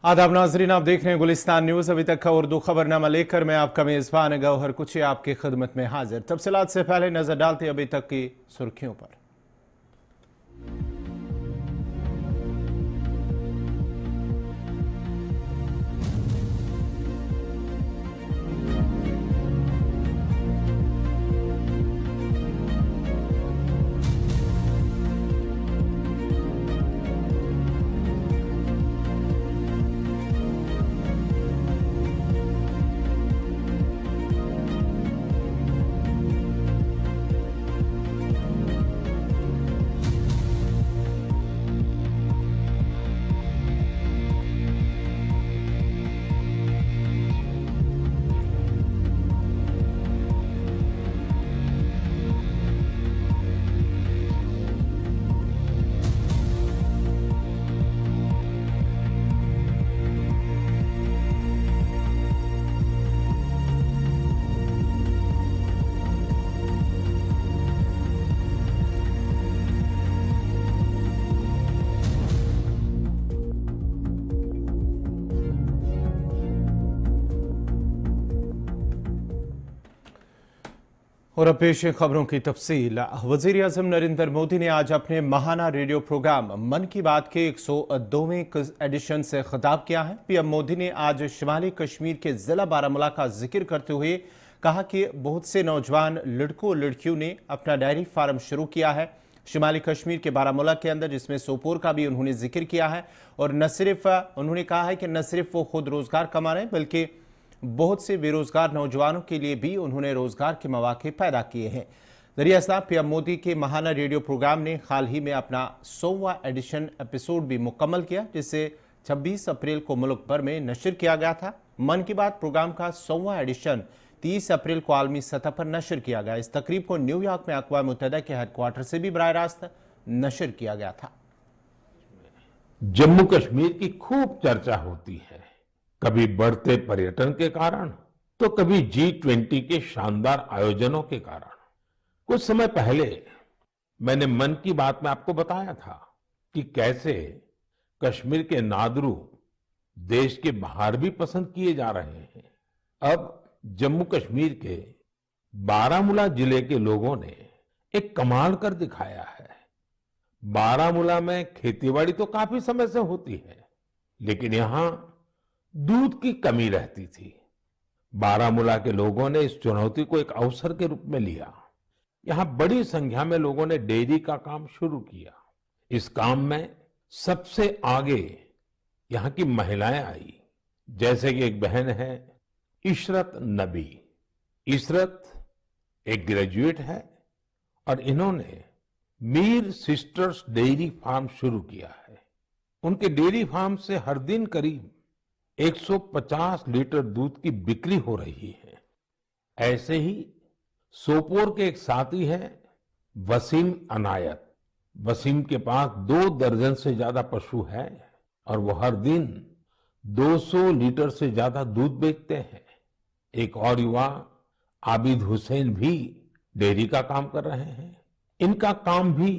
आदाब नाजरीन, आप देख रहे हैं गुलिस्तान न्यूज। अभी तक का उर्दू खबरनामा लेकर मैं आपका मेजबान गौहर कुछ आपकी खिदमत में हाजिर। तफसीलात से पहले नजर डालते अभी तक की सुर्खियों पर। और अब पेश है खबरों की तफसील। वजीर आजम नरेंद्र मोदी ने आज अपने माहाना रेडियो प्रोग्राम मन की बात के 102वें एडिशन से खिताब किया है। पीएम मोदी ने आज शिमाली कश्मीर के जिला बारामूला का जिक्र करते हुए कहा कि बहुत से नौजवान लड़कों और लड़कियों ने अपना डेयरी फार्म शुरू किया है शिमाली कश्मीर के बारामूला के अंदर, जिसमें सोपोर का भी उन्होंने जिक्र किया है। और न सिर्फ उन्होंने कहा है कि न सिर्फ वो खुद रोजगार कमा रहे हैं बल्कि बहुत से बेरोजगार नौजवानों के लिए भी उन्होंने रोजगार के मौके पैदा किए हैं। ज़रिया इस्लाम पीएम मोदी के माहाना रेडियो प्रोग्राम ने हाल ही में अपना 100वां एडिशन एपिसोड भी मुकम्मल किया, जिसे 26 अप्रैल को मुल्क भर में नशर किया गया था। मन की बात प्रोग्राम का 100वां एडिशन 30 अप्रैल को आलमी सतह पर नशर किया गया। इस तकरीब को न्यूयॉर्क में अक़वाम मुत्तहिदा के हेडक्वार्टर से भी बराह रास्त नशर किया गया था। जम्मू कश्मीर की खूब चर्चा होती है, कभी बढ़ते पर्यटन के कारण तो कभी G20 के शानदार आयोजनों के कारण। कुछ समय पहले मैंने मन की बात में आपको बताया था कि कैसे कश्मीर के नादरू देश के बाहर भी पसंद किए जा रहे हैं। अब जम्मू कश्मीर के बारामूला जिले के लोगों ने एक कमाल कर दिखाया है। बारामूला में खेतीबाड़ी तो काफी समय से होती है, लेकिन यहाँ दूध की कमी रहती थी। बारामूला के लोगों ने इस चुनौती को एक अवसर के रूप में लिया। यहाँ बड़ी संख्या में लोगों ने डेयरी का काम शुरू किया। इस काम में सबसे आगे यहाँ की महिलाएं आई, जैसे कि एक बहन है इशरत नबी। इशरत एक ग्रेजुएट है और इन्होंने मीर सिस्टर्स डेयरी फार्म शुरू किया है। उनके डेयरी फार्म से हर दिन करीब 150 लीटर दूध की बिक्री हो रही है। ऐसे ही सोपोर के एक साथी हैं वसीम अनायत। वसीम के पास 2 दर्जन से ज्यादा पशु हैं और वो हर दिन 200 लीटर से ज्यादा दूध बेचते हैं। एक और युवा आबिद हुसैन भी डेयरी का काम कर रहे हैं। इनका काम भी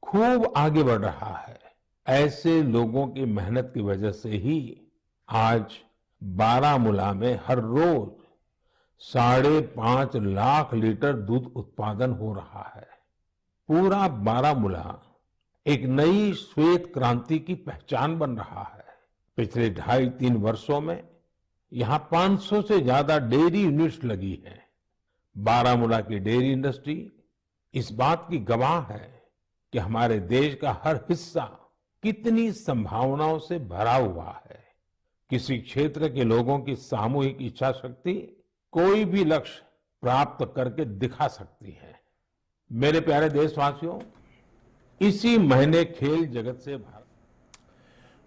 खूब आगे बढ़ रहा है। ऐसे लोगों की मेहनत की वजह से ही आज बारामूला में हर रोज 5.5 लाख लीटर दूध उत्पादन हो रहा है। पूरा बारामूला एक नई श्वेत क्रांति की पहचान बन रहा है। पिछले 2.5-3 वर्षों में यहाँ 500 से ज्यादा डेयरी यूनिट्स लगी हैं। बारामूला की डेयरी इंडस्ट्री इस बात की गवाह है कि हमारे देश का हर हिस्सा कितनी संभावनाओं से भरा हुआ है। किसी क्षेत्र के लोगों की सामूहिक इच्छा शक्ति कोई भी लक्ष्य प्राप्त करके दिखा सकती है। मेरे प्यारे देशवासियों, इसी महीने खेल जगत से भारत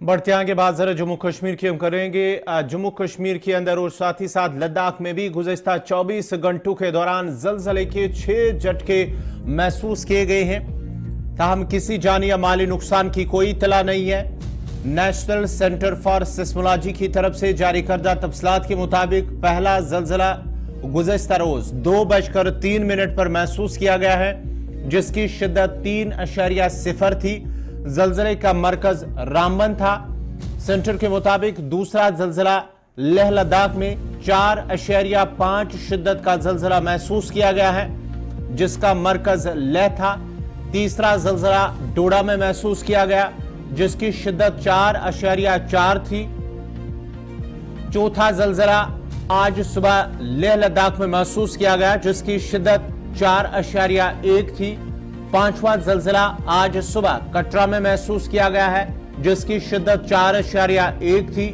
बढ़ते आगे बाद जरा जम्मू कश्मीर की हम करेंगे। जम्मू कश्मीर के अंदर और साथ ही साथ लद्दाख में भी गुज़श्ता 24 घंटों के दौरान जलजले के 6 झटके महसूस किए गए हैं। ताहम किसी जानी या माली नुकसान की कोई इतला नहीं है। नेशनल सेंटर फॉर सिस्मोलॉजी की तरफ से जारी करदा तफसीलात के मुताबिक पहला जलजला गुज़श्ता रोज 2:03 पर महसूस किया गया है, जिसकी शिद्दत 3.0 थी। जलजले का मरकज रामबन था। सेंटर के मुताबिक दूसरा जल्जला लेह लद्दाख में 4.5 शिद्दत का जल्जला महसूस किया गया है, जिसका मरकज लेह था। तीसरा जल्जला डोडा में महसूस किया गया, जिसकी शिद्दत 4.4 थी। चौथा जल्जला आज सुबह लेह लद्दाख में महसूस किया गया, जिसकी शिद्दत 4.1 थी। पांचवा जल्जला आज सुबह कटरा में महसूस किया गया है, जिसकी शिद्दत 4.1 थी,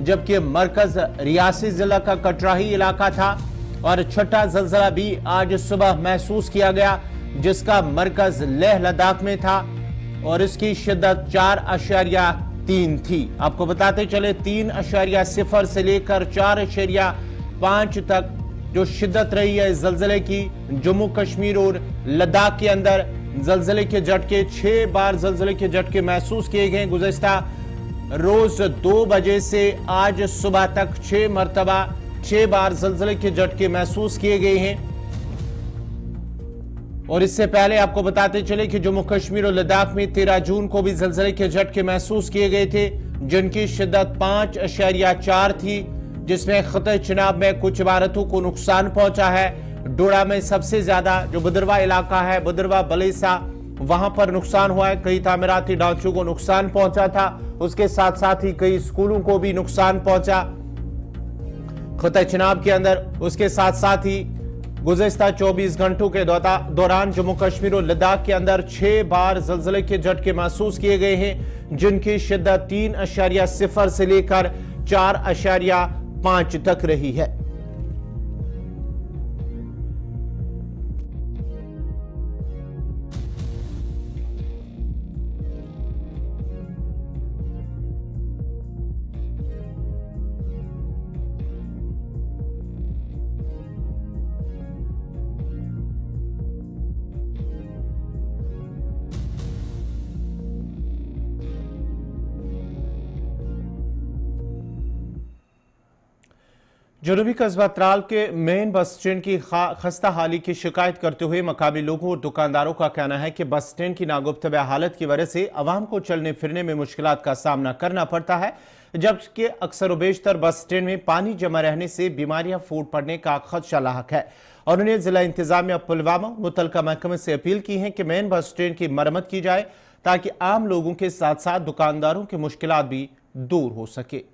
जबकि मरकज रियासी जिला का कटरा ही इलाका था। और छठा जल्जला भी आज सुबह महसूस किया गया, जिसका मरकज लेह लद्दाख में था और इसकी शिद्दत 4.3 थी। आपको बताते चले 3.0 से लेकर 4.5 तक जो शिद्दत रही है इस जल्जले की। जम्मू कश्मीर और लद्दाख के अंदर जल्जले के झटके 6 बार जल्जले के झटके महसूस किए गए। गुज़िश्ता रोज 2 बजे से आज सुबह तक 6 बार जल्जले के झटके महसूस किए गए हैं। और इससे पहले आपको बताते चले कि जम्मू कश्मीर और लद्दाख में 13 जून को भी जल्जले के झटके महसूस किए गए थे, जिनकी शिद्दत 5.4 थी, जिसमें खते चिनाब में कुछ इमारतों को नुकसान पहुंचा है। डोडा में सबसे ज्यादा जो बदरवा इलाका है, बदरवा बलेसा, वहां पर नुकसान हुआ है। कई तामीराती ढांचों को नुकसान पहुंचा था, उसके साथ साथ ही कई स्कूलों को भी नुकसान पहुंचा खते चिनाब के अंदर। उसके साथ साथ ही गुज़िश्ता 24 घंटों के दौरान जम्मू कश्मीर और लद्दाख के अंदर 6 बार जल्जले के झटके महसूस किए गए हैं, जिनकी शिद्दत 3.0 से लेकर 4.5 तक रही है। जनूबी कस्बा त्राल के मेन बस स्टैंड की खस्ता हाली की शिकायत करते हुए मकामी लोगों और दुकानदारों का कहना है कि बस स्टैंड की नागुफ्तबा हालत की वजह से अवाम को चलने फिरने में मुश्किलात का सामना करना पड़ता है, जबकि अक्सर व बेशतर बस स्टैंड में पानी जमा रहने से बीमारियां फूट पड़ने का खदशा लाहक है। और उन्हें जिला इंतजामिया पुलवामा मुतलका महकमे से अपील की है कि मेन बस स्टैंड की मरम्मत की जाए, ताकि आम लोगों के साथ साथ दुकानदारों की मुश्किलात भी दूर हो सके।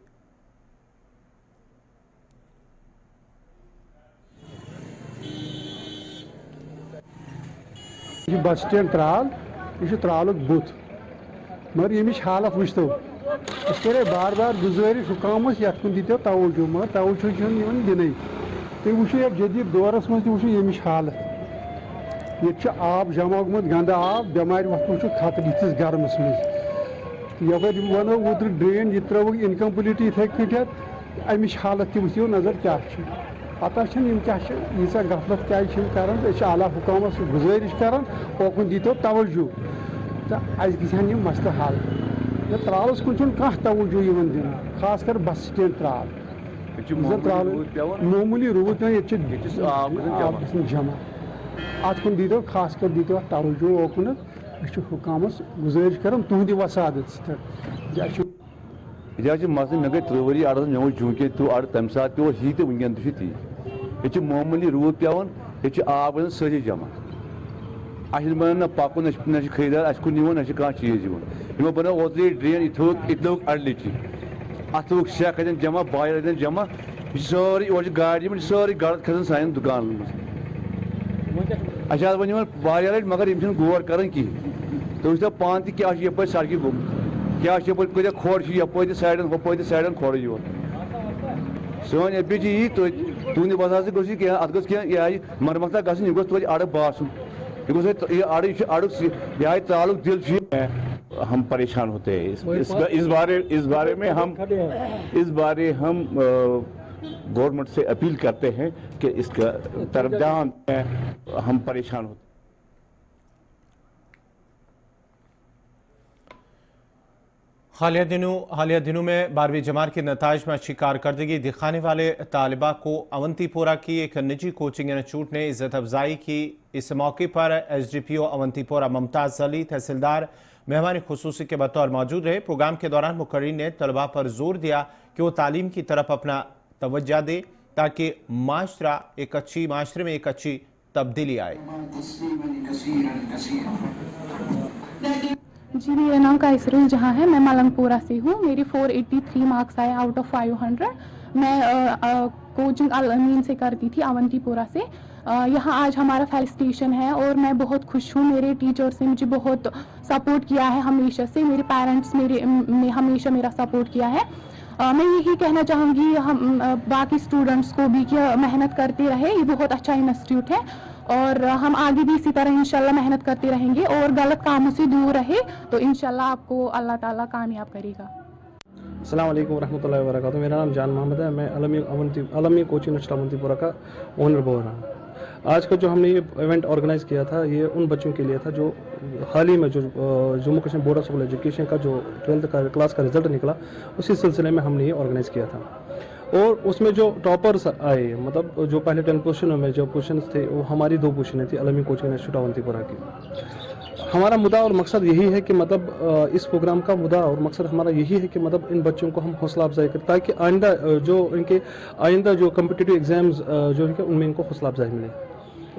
बस स्टैंड त्राल, यह त्रालुक बुत, मगर यमिच हालत वुचतो करे बार बार गुजारिश हुकामस ये दीतो तवज्जो, मगर तवज्जो दिन तुम वो जदीद दौरस मज वो यमिच हालत। ये आब जमा गुत गंदा आब, बेमार वो खत दिस गर्मस मज यपर वनो ओतर ड्रेन यह त्रो इनकम्प्लीट इथे कट अमिच हालत वो नजर क्या पता यीसा गफलत क्या आला हुकामस गुजारिश कर ओकुन दीतो तवज्जो तो अस मसल हल। त्रालस कुन कह तवज्जो दिन, खास कर बस स्टैंड त्राल मामूली रूद पे ये जमा अत कुन दीतो खास कर दीतो तवज्जो ओकुन हुकामस गुजारिश कर तुहद वसादत यह मसल मे गई 3 वरी अड़ मे झुंके तो अड़ तम सात पे ही तो वनकन ती ये मामूली रूद पेवन ये आब सारी जमा अस बन पकुन न खरीदार अस कुन ना कह चीज यमो बनो ओतर ड्रेन इत लोग अड़ लिटी अत लोग सेख अन जमा बायर अन जमा सारी और गाड़ी सारी गलत खसन सान दुकान अस वन वारिया लट मगर यम गौर कर कहें तुम वो पान क्या यप सड़क गुम क्या कत खोड़ यप साइडन हप साइडन खोड़ योर सोन अपील यी तुंद बसा से कह अत गई मरम्मत गई यह गोस अड़ बासन यह अड़ यह त्रालुक दिल हम परेशान होते हैं इस बारे हम गवर्नमेंट से अपील करते हैं कि इसका तरफ ध्यान हम परेशान होते हैं। हालिया दिनों में 12वीं जमात के नताइज में अच्छी कारकर्दगी दिखाने वाले तालिबा को अवंतीपोरा की एक निजी कोचिंग इंस्टीट्यूट ने इज्जत अफजाई की। इस मौके पर SDPO अवंतीपोरा मुमताज अली, तहसीलदार मेहमान खुसूसी के बतौर मौजूद रहे। प्रोग्राम के दौरान मुकर्रिर ने तलबा पर जोर दिया कि वो तालीम की तरफ अपना तवज्जो दे ताकि माशरे में एक अच्छी तब्दीली आए। जी, मेरा नाम कायसरुल जहाँ है, मैं मलंगपुरा से हूँ। मेरी 483 मार्क्स आए आउट ऑफ 500। मैं कोचिंग अल अमीन से करती थी, अवंतीपुरा से। यहाँ आज हमारा फेलिसिटेशन है और मैं बहुत खुश हूँ। मेरे टीचर्स ने मुझे बहुत सपोर्ट किया है हमेशा से। मेरे पेरेंट्स ने हमेशा मेरा सपोर्ट किया है। मैं यही कहना चाहूँगी हम बाकी स्टूडेंट्स को भी कि मेहनत करते रहे। ये बहुत अच्छा इंस्टीट्यूट है और हम आगे भी इसी तरह इंशाल्लाह मेहनत करते रहेंगे और गलत कामों से दूर रहे तो इंशाल्लाह आपको अल्लाह ताला कामयाब करेगा। अस्सलाम वालेकुम रहमतुल्लाहि व बरकातुहू। मेरा नाम जान मोहम्मद है। मैं अलमी कोचिंग इंस्टीट्यूट अवंतीपुरा का ओनर बोल रहा हूँ। आज का जो हमने ये इवेंट ऑर्गेनाइज़ किया था, ये उन बच्चों के लिए था जो हाल ही में जो Jammu Kashmir board of school education का जो 12th क्लास का रिजल्ट निकला, उसी सिलसिले में हमने ये ऑर्गेनाइज़ किया था। और उसमें जो टॉपर्स आए, मतलब जो पहले 10 पोजीशनों में जो पोजीशन थे, वो हमारी 2 पोजीशनें थी अलमी कोचिंग इंस्टीट्यूट अवंतीपुरा की। हमारा मुद्दा और मकसद यही है कि मतलब इस प्रोग्राम का मुद्दा और मकसद हमारा यही है कि मतलब इन बच्चों को हम हौसला अफजाई करें ताकि आइंदा जो कम्पिटिटिव एग्जाम्स जो है उनमें इनको हौसला अफजाई मिले।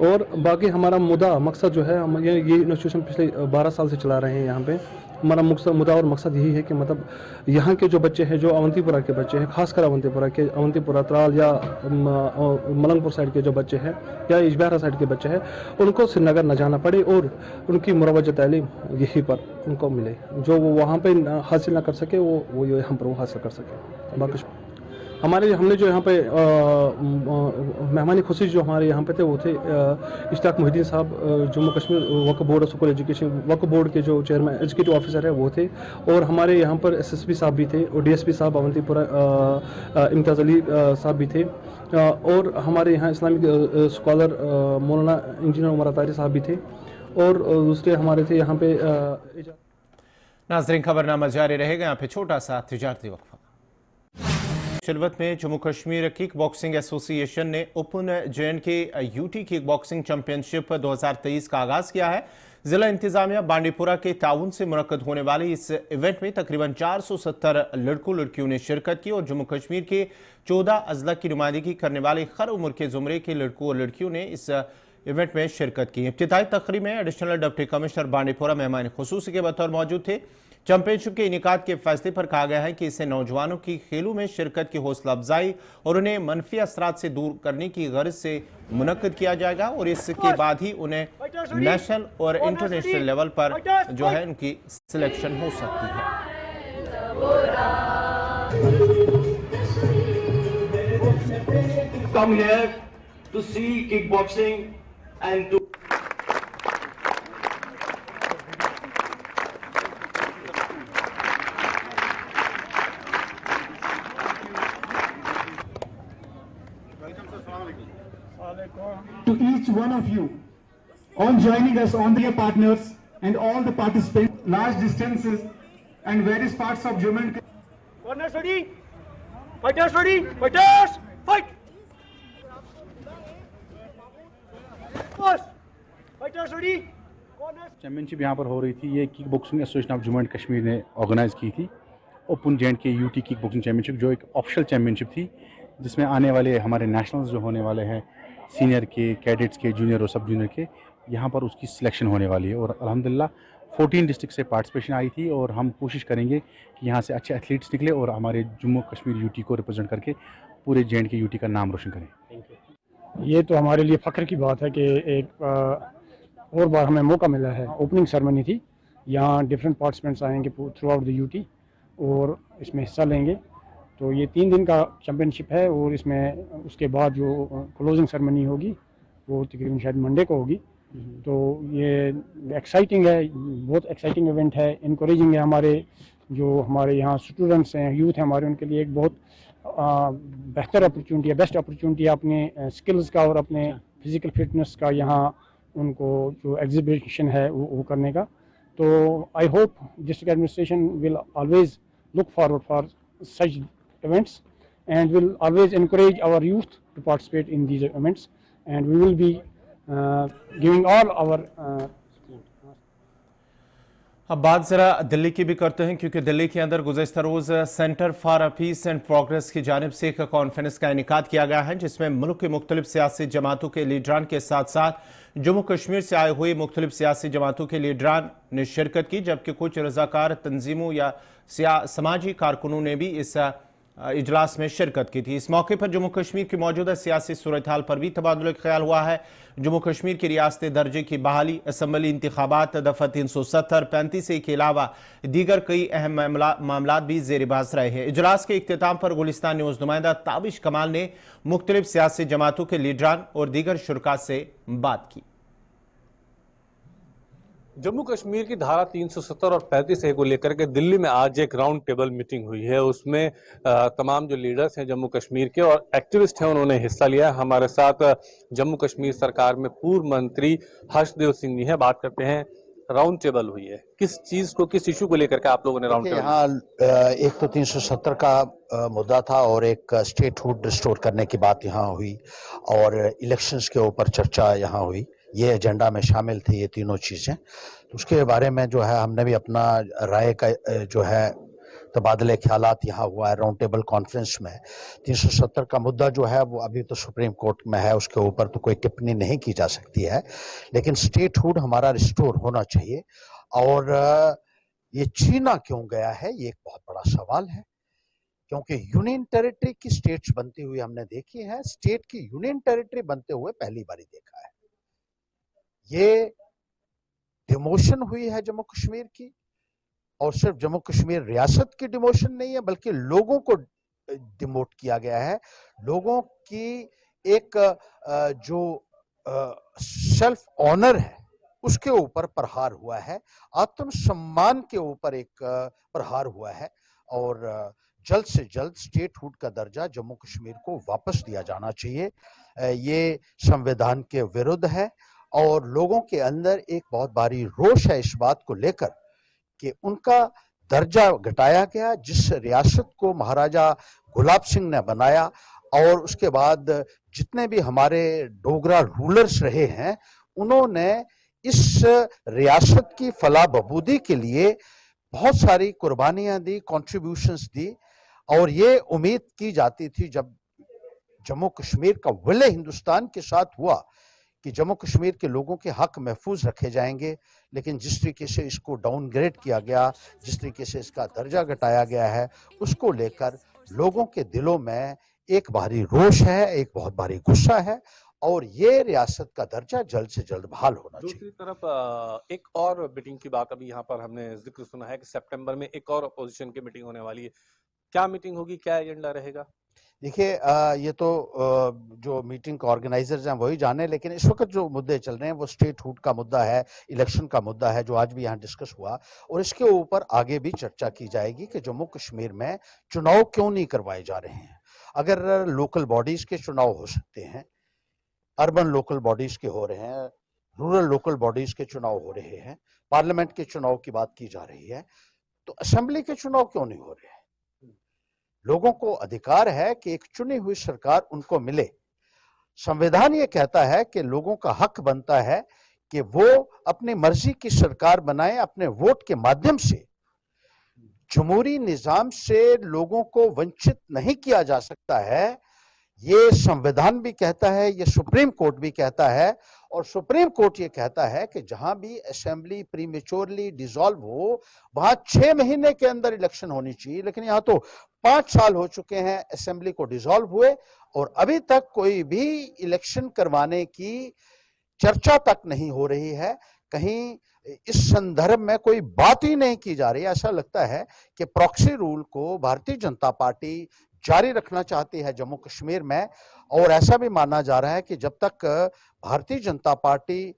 और बाकी हमारा मुद्दा मकसद जो है, हम ये इंस्टीट्यूशन पिछले 12 साल से चला रहे हैं। यहाँ पे हमारा मुद्दा और मकसद यही है कि मतलब यहाँ के जो बच्चे हैं, जो अवंतीपुरा के बच्चे हैं, खासकर अवंतीपुरा त्राल या मलंगपुर साइड के जो बच्चे हैं या इजबहरा साइड के बच्चे हैं, उनको श्रीनगर न जाना पड़े और उनकी मुरवजा तालीम यहीं पर उनको मिले। जो वो वहाँ पे हासिल ना कर सके वो यहाँ पर वो हासिल कर सके। बाकी हमने जो यहाँ पे मेहमानी खुशी जो हमारे यहाँ पे थे वो थे इश्ताक मोहिद्दीन साहब, जम्मू कश्मीर वक्फ बोर्ड ऑफ स्कूल एजुकेशन वक्फ बोर्ड के जो चेयरमैन एग्जीक्यूटिव ऑफिसर है वो थे। और हमारे यहाँ पर SSP साहब भी थे और DSP साहब अवंतीपुरा इम्तियाज़ अली साहब भी थे। और हमारे यहाँ इस्लामिक स्कॉलर मौलाना इंजीनियर उमर अतारी साहब भी थे। और दूसरे हमारे थे यहाँ पे नाज़रीन, खबरनामा जारी रहेगा। यहाँ पे छोटा सा तिजारती वक्फा। शिलवत में Jammu Kashmir kick boxing association ने open JNK UT kick boxing championship 2023 का आगाज किया है। जिला इंतजामिया बांडीपुरा के ताउन से मुनक्कद होने वाले इस इवेंट में तकरीबन 470 लड़कों लड़कियों ने शिरकत की और जम्मू कश्मीर के 14 अजला की नुमाइंदगी करने वाले हर उम्र के जुमरे के लड़कों और लड़कियों ने इस इवेंट में शिरकत की। इब्तिदाई तकरीब में एडिशनल डिप्टी कमिश्नर बांडीपुरा मेहमान खुसूसी के बतौर मौजूद थे। चैंपियनशिप के इनेकाद के फैसले पर कहा गया है कि इससे नौजवानों की खेलों में शिरकत की हौसला अफजाई और उन्हें मनफी असरात से दूर करने की गर्ज से मुनक्कद किया जाएगा और इसके बाद ही उन्हें नेशनल और इंटरनेशनल लेवल पर जो है उनकी सिलेक्शन हो सकती है। Come here to see kickboxing and to each one of you on joining us on the partners and all the participants, large distances and various parts of Jammu and corners ready, fighters ready, fighters fight, fighters ready. Championship यहाँ पर हो रही थी। ये kick boxing association of Jammu and Kashmir ने organise की थी। Open JNK UT kick boxing championship जो एक ऑफिशियल चैम्पियनशिप थी, जिसमें आने वाले हमारे नेशनल्स जो होने वाले हैं, सीनियर के, कैडेट्स के, जूनियर और सब जूनियर के, यहाँ पर उसकी सिलेक्शन होने वाली है। और अल्हम्दुलिल्लाह 14 डिस्ट्रिक्ट से पार्टिसिपेशन आई थी और हम कोशिश करेंगे कि यहाँ से अच्छे एथलीट्स निकले और हमारे जम्मू कश्मीर UT को रिप्रेजेंट करके पूरे JNK UT का नाम रोशन करें। ये तो हमारे लिए फ़ख्र की बात है कि एक और बार हमें मौका मिला है। ओपनिंग सेरेमनी थी, यहाँ डिफरेंट पार्टिसिपेंट्स आएंगे थ्रू आउट द UT और इसमें हिस्सा लेंगे। तो ये 3 दिन का चैम्पियनशिप है और इसमें उसके बाद जो क्लोजिंग सेरेमनी होगी वो तकरीबन शायद मंडे को होगी। तो ये एक्साइटिंग है, बहुत एक्साइटिंग इवेंट है, इनकरेजिंग है। हमारे यहाँ स्टूडेंट्स हैं, यूथ हैं हमारे, उनके लिए एक बहुत बेहतर अपॉर्चुनिटी है, बेस्ट अपॉर्चुनिटी है अपने स्किल्स का और अपने फिज़िकल फिटनेस का यहाँ उनको जो एग्जिबिशन है वो करने का। तो I hope district administration will always look forward for such events and will always encourage our youth to participate in these events, and we will be giving all our अब बात जरा दिल्ली की भी करते हैं, क्योंकि दिल्ली के अंदर गुज़श्ता रोज centre for peace and progress की जानिब से एक कॉन्फ्रेंस का इनेकाद किया गया है, जिसमें मुल्क के मुख्तलिफ सियासी जमातों के लीडरान के साथ साथ जम्मू कश्मीर से आए हुए मुख्तलिफ सियासी जमातों के लीडरान ने शिरकत की, जबकि कुछ रजाकार तंजीमों या समाजी कारकुनों ने भी इस इजलास में शिरकत की थी। इस मौके पर जम्मू कश्मीर की मौजूदा सियासी सूरत हाल पर भी तबादुल ख्याल हुआ है। जम्मू कश्मीर की रियासती दर्जे की बहाली, असम्बली इंतखाबात दफा 370, 35 के अलावा दीगर कई अहम मामलात भी जेर बहस रहे हैं। इजलास के इख्तिताम पर गुलिस्तान न्यूज़ नुमाइंदा ताबिश कमाल ने मुख्तलिफ सियासी जमातों के लीडरान और दीगर शुरका से बात की। जम्मू कश्मीर की धारा 370 और 35A को लेकर के दिल्ली में आज एक राउंड टेबल मीटिंग हुई है। उसमें तमाम जो लीडर्स हैं जम्मू कश्मीर के और एक्टिविस्ट हैं, उन्होंने हिस्सा लिया है। हमारे साथ जम्मू कश्मीर सरकार में पूर्व मंत्री हर्षदेव सिंह जी हैं। बात करते हैं, राउंड टेबल हुई है, किस चीज को, किस इशू को लेकर के आप लोगों ने राउंड टेबल? यहाँ एक तो 370 का मुद्दा था और एक स्टेटहुड रिस्टोर करने की बात यहाँ हुई और इलेक्शंस के ऊपर चर्चा यहाँ हुई। ये एजेंडा में शामिल थे ये तीनों चीजें। तो उसके बारे में जो है हमने भी अपना राय का जो है तबादले ख्यालात यहाँ हुआ है राउंड टेबल कॉन्फ्रेंस में। 370 का मुद्दा जो है वो अभी तो सुप्रीम कोर्ट में है, उसके ऊपर तो कोई टिप्पणी नहीं की जा सकती है, लेकिन स्टेटहुड हमारा रिस्टोर होना चाहिए। और ये छीना क्यों गया है, ये एक बहुत बड़ा सवाल है, क्योंकि यूनियन टेरिटरी की स्टेट्स बनती हुई हमने देखी है, स्टेट की यूनियन टेरिटरी बनते हुए पहली बार देखा है। ये डिमोशन हुई है जम्मू कश्मीर की, और सिर्फ जम्मू कश्मीर रियासत की डिमोशन नहीं है, बल्कि लोगों को डिमोट किया गया है। लोगों की एक जो सेल्फ ऑनर है उसके ऊपर प्रहार हुआ है, आत्मसम्मान के ऊपर एक प्रहार हुआ है। और जल्द से जल्द स्टेटहुड का दर्जा जम्मू कश्मीर को वापस दिया जाना चाहिए। ये संविधान के विरुद्ध है और लोगों के अंदर एक बहुत भारी रोष है इस बात को लेकर कि उनका दर्जा घटाया गया। जिस रियासत को महाराजा गुलाब सिंह ने बनाया और उसके बाद जितने भी हमारे डोगरा रूलर्स रहे हैं, उन्होंने इस रियासत की फलाह बहबूदी के लिए बहुत सारी कुर्बानियां दी, कॉन्ट्रीब्यूशंस दी। और ये उम्मीद की जाती थी जब जम्मू कश्मीर का विलय हिंदुस्तान के साथ हुआ कि जम्मू कश्मीर के लोगों के हक महफूज रखे जाएंगे, लेकिन जिस तरीके से इसको डाउनग्रेड किया गया, जिस तरीके से इसका दर्जा घटाया गया है, उसको लेकर लोगों के दिलों में एक भारी रोष है, एक बहुत भारी गुस्सा है और ये रियासत का दर्जा जल्द से जल्द बहाल होना चाहिए। दूसरी तरफ एक और मीटिंग की बात अभी यहाँ पर हमने जिक्र सुना है कि सितंबर में एक और अपोजिशन की मीटिंग होने वाली है। क्या मीटिंग होगी, क्या एजेंडा रहेगा? देखिए, ये तो जो मीटिंग के ऑर्गेनाइजर्स हैं वही जाने, लेकिन इस वक्त जो मुद्दे चल रहे हैं वो स्टेटहुड का मुद्दा है, इलेक्शन का मुद्दा है, जो आज भी यहाँ डिस्कस हुआ। और इसके ऊपर आगे भी चर्चा की जाएगी कि जम्मू कश्मीर में चुनाव क्यों नहीं करवाए जा रहे हैं। अगर लोकल बॉडीज के चुनाव हो सकते हैं, अर्बन लोकल बॉडीज के हो रहे हैं, रूरल लोकल बॉडीज के चुनाव हो रहे हैं, पार्लियामेंट के चुनाव की बात की जा रही है, तो असेंबली के चुनाव क्यों नहीं हो रहे हैं? लोगों को अधिकार है कि एक चुनी हुई सरकार उनको मिले। संविधान ये कहता है कि लोगों का हक बनता है कि वो अपनी मर्जी की सरकार बनाए अपने वोट के माध्यम से। जमहूरी निजाम से लोगों को वंचित नहीं किया जा सकता है, ये संविधान भी कहता है, ये सुप्रीम कोर्ट भी कहता है। और सुप्रीम कोर्ट ये कहता है कि जहां भी असेंबली प्रीमेच्योरली डिसॉल्व हो, वहां 6 महीने के अंदर इलेक्शन होनी चाहिए। लेकिन यहाँ तो 5 साल हो चुके हैं असेंबली को डिसॉल्व हुए और अभी तक कोई भी इलेक्शन करवाने की चर्चा तक नहीं हो रही है। कहीं इस संदर्भ में कोई बात ही नहीं की जा रही है। ऐसा लगता है कि प्रॉक्सी रूल को भारतीय जनता पार्टी जारी रखना चाहती है जम्मू कश्मीर में। और ऐसा भी माना जा रहा है कि जब तक भारतीय जनता पार्टी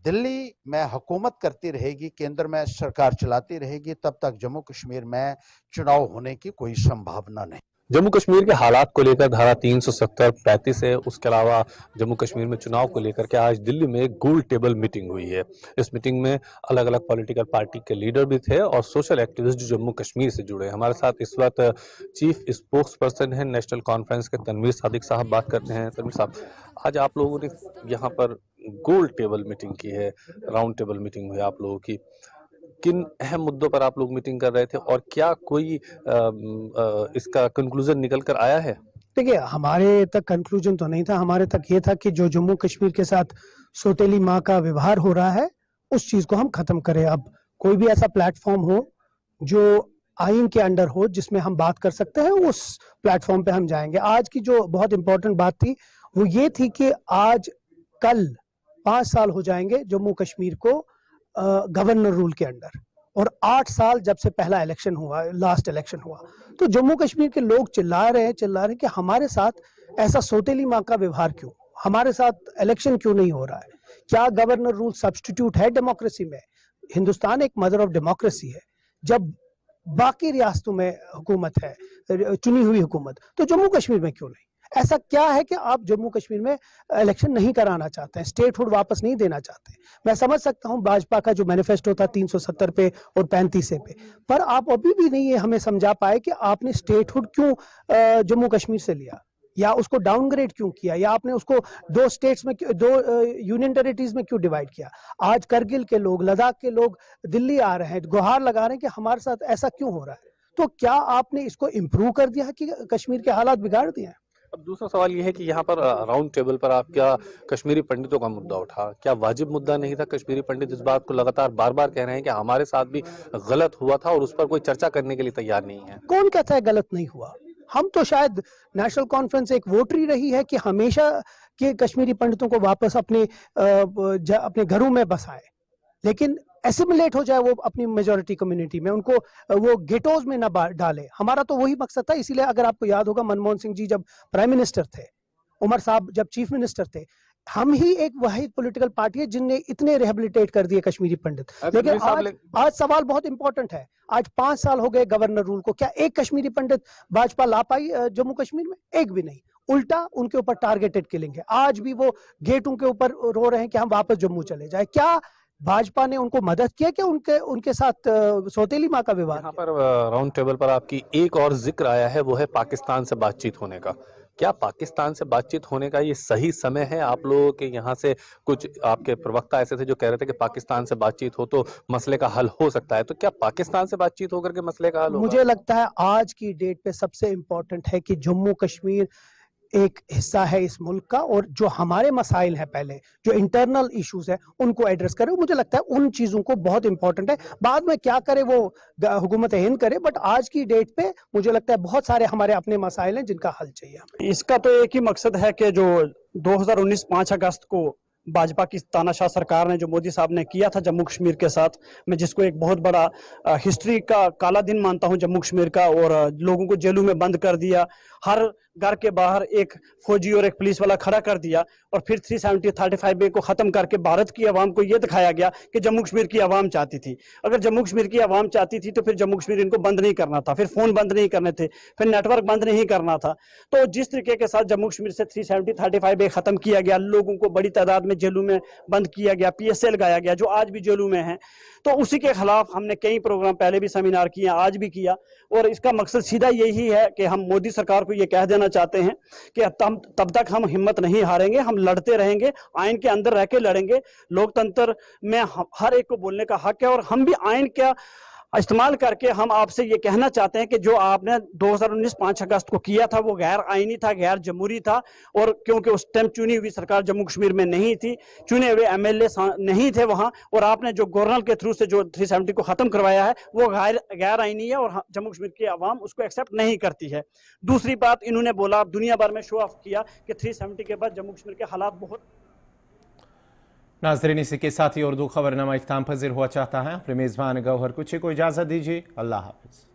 दिल्ली में हुकूमत करती रहेगी, केंद्र में सरकार चलाती रहेगी, तब तक जम्मू कश्मीर में चुनाव होने की कोई संभावना नहीं। जम्मू कश्मीर के हालात को लेकर धारा 370, 35 है, उसके अलावा जम्मू कश्मीर में चुनाव को लेकर के आज दिल्ली में एक गोल टेबल मीटिंग हुई है। इस मीटिंग में अलग अलग पॉलिटिकल पार्टी के लीडर भी थे और सोशल एक्टिविस्ट जो जम्मू कश्मीर से जुड़े। हमारे साथ इस वक्त चीफ स्पोक्स पर्सन है नेशनल कॉन्फ्रेंस के तनवीर सादिक साहब बात करते हैं। तनवीर साहब, आज आप लोगों ने यहाँ पर गोल टेबल मीटिंग की है, राउंड टेबल मीटिंग हुई आप लोगों की, किन अहम मुद्दों पर आप लोग मीटिंग कर रहे थे और क्या कोई इसका कंक्लूजन निकल कर आया है? देखिए, हमारे तक कंक्लूजन तो नहीं था, हमारे तक ये था कि जो जम्मू कश्मीर के साथ सौतेली माँ का व्यवहार हो रहा है उस चीज को हम खत्म करें। अब कोई भी ऐसा प्लेटफॉर्म हो जो आइन के अंडर हो जिसमें हम बात कर सकते हैं, उस प्लेटफॉर्म पे हम जाएंगे। आज की जो बहुत इंपॉर्टेंट बात थी वो ये थी कि आज कल 5 साल हो जाएंगे जम्मू कश्मीर को गवर्नर रूल के अंडर, और 8 साल जब से पहला इलेक्शन हुआ, लास्ट इलेक्शन हुआ। तो जम्मू कश्मीर के लोग चिल्ला रहे हैं कि हमारे साथ ऐसा सौतेली माँ का व्यवहार क्यों, हमारे साथ इलेक्शन क्यों नहीं हो रहा है, क्या गवर्नर रूल सब्स्टिट्यूट है डेमोक्रेसी में? हिंदुस्तान एक मदर ऑफ डेमोक्रेसी है। जब बाकी रियासतों में हुकूमत है, चुनी हुई हुकूमत, तो जम्मू कश्मीर में क्यों नहीं? ऐसा क्या है कि आप जम्मू कश्मीर में इलेक्शन नहीं कराना चाहते हैं, स्टेटहुड वापस नहीं देना चाहते? मैं समझ सकता हूं भाजपा का जो मैनिफेस्टो था 370 पे और 35 पे, पर आप अभी भी नहीं ये हमें समझा पाए कि आपने स्टेटहुड क्यों जम्मू कश्मीर से लिया, या उसको डाउनग्रेड क्यों किया, या आपने उसको 2 स्टेट्स में, 2 यूनियन टेरिटरीज में क्यों डिवाइड किया? आज करगिल के लोग, लद्दाख के लोग दिल्ली आ रहे हैं, गुहार लगा रहे हैं कि हमारे साथ ऐसा क्यों हो रहा है। तो क्या आपने इसको इम्प्रूव कर दिया कि कश्मीर के हालात बिगाड़ दिए हैं? अब दूसरा सवाल यह है कि यहाँ पर राउंड टेबल पर आप क्या कश्मीरी पंडितों का मुद्दा उठा, क्या वाजिब मुद्दा नहीं था? कश्मीरी पंडित इस बात को लगातार बार बार कह रहे हैं कि हमारे साथ भी गलत हुआ था और उस पर कोई चर्चा करने के लिए तैयार नहीं है। कौन कहता है गलत नहीं हुआ? हम तो शायद नेशनल कॉन्फ्रेंस एक वोट ही रही है कि हमेशा के कश्मीरी पंडितों को वापस अपने घरों में बसाए, लेकिन एसिमिलेट हो जाए वो अपनी मेजॉरिटी कम्युनिटी में, उनको वो गेटोज में ना डाले। हमारा तो वही मकसद था। इसीलिए अगर आपको याद होगा, मनमोहन सिंह जी जब प्राइम मिनिस्टर थे, उमर साहब जब चीफ मिनिस्टर थे, हम ही एक वही पॉलिटिकल पार्टी है जिनने इतने रिहेबिलिटेट कर दिए कश्मीरी पंडित। लेकिन आज सवाल बहुत इंपॉर्टेंट है। आज 5 साल हो गए गवर्नर रूल को, क्या एक कश्मीरी पंडित भाजपा ला पाई जम्मू कश्मीर में? एक भी नहीं। उल्टा उनके ऊपर टारगेटेड किलिंग है। आज भी वो गेटों के ऊपर रो रहे हैं कि हम वापस जम्मू चले जाए। क्या भाजपा ने उनको मदद किया कि उनके साथ सौतेली माँ का व्यवहार? यहाँ पर राउंड टेबल पर आपकी एक और जिक्र आया है, वो है पाकिस्तान से बातचीत होने का। क्या पाकिस्तान से बातचीत होने का ये सही समय है? आप लोगों के यहाँ से कुछ आपके प्रवक्ता ऐसे थे जो कह रहे थे कि पाकिस्तान से बातचीत हो तो मसले का हल हो सकता है, तो क्या पाकिस्तान से बातचीत होकर के मसले का हल होगा? मुझे लगता है आज की डेट पे सबसे इम्पोर्टेंट है कि जम्मू कश्मीर एक हिस्सा है इस मुल्क का, और जो हमारे मसाइल है, पहले जो इंटरनल इश्यूज है उनको एड्रेस करे। मुझे लगता है उन चीजों को बहुत इंपॉर्टेंट है। बाद में क्या करे वो हुकूमत हिंद करे, बट आज की डेट पे मुझे लगता है बहुत सारे हमारे अपने मसाइल हैं जिनका हल चाहिए। इसका तो एक ही मकसद है कि जो 2019 5 अगस्त को भाजपा की तानाशाह सरकार ने जो मोदी साहब ने किया था जम्मू कश्मीर के साथ, मैं जिसको एक बहुत बड़ा हिस्ट्री का काला दिन मानता हूं जम्मू कश्मीर का, और लोगों को जेलों में बंद कर दिया, हर घर के बाहर एक फौजी और एक पुलिस वाला खड़ा कर दिया, और फिर 370-35 को खत्म करके भारत की आवाम को यह दिखाया गया कि जम्मू कश्मीर की आवाम चाहती थी। अगर जम्मू कश्मीर की आवाम चाहती थी तो फिर जम्मू कश्मीर इनको बंद नहीं करना था, फिर फोन बंद नहीं करने थे, फिर नेटवर्क बंद नहीं करना था। तो जिस तरीके के साथ जम्मू कश्मीर से 370-35 खत्म किया गया, लोगों को बड़ी तादाद में जेलों में बंद किया गया, PSA लगाया गया, जो आज भी जेलों में है, तो उसी के खिलाफ हमने कई प्रोग्राम पहले भी सेमिनार किए, आज भी किया, और इसका मकसद सीधा यही है कि हम मोदी सरकार को यह कह देना चाहते हैं कि तब तक हम हिम्मत नहीं हारेंगे, हम लड़ते रहेंगे, आइन के अंदर रह के लड़ेंगे। लोकतंत्र में हर एक को बोलने का हक है, और हम भी आइन का इस्तेमाल करके हम आपसे ये कहना चाहते हैं कि जो आपने 2019 5 अगस्त को किया था वो गैर आईनी था, गैर जमहूरी था, और क्योंकि उस टाइम चुनी हुई सरकार जम्मू कश्मीर में नहीं थी, चुने हुए MLA नहीं थे वहां, और आपने जो गवर्नर के थ्रू से जो 370 को खत्म करवाया है वो गैर आईनी है, और जम्मू कश्मीर की आवाम उसको एक्सेप्ट नहीं करती है। दूसरी बात, इन्होंने बोला, दुनिया भर में शो ऑफ किया कि 370 के बाद जम्मू कश्मीर के हालात बहुत। नाज़रीन, इसी के साथ ही उर्दू खबरनामा इख्तिताम पज़ीर हुआ चाहता है। अपने मेज़बान गौहर कुची को इजाज़त दीजिए। अल्लाह हाफ़िज़।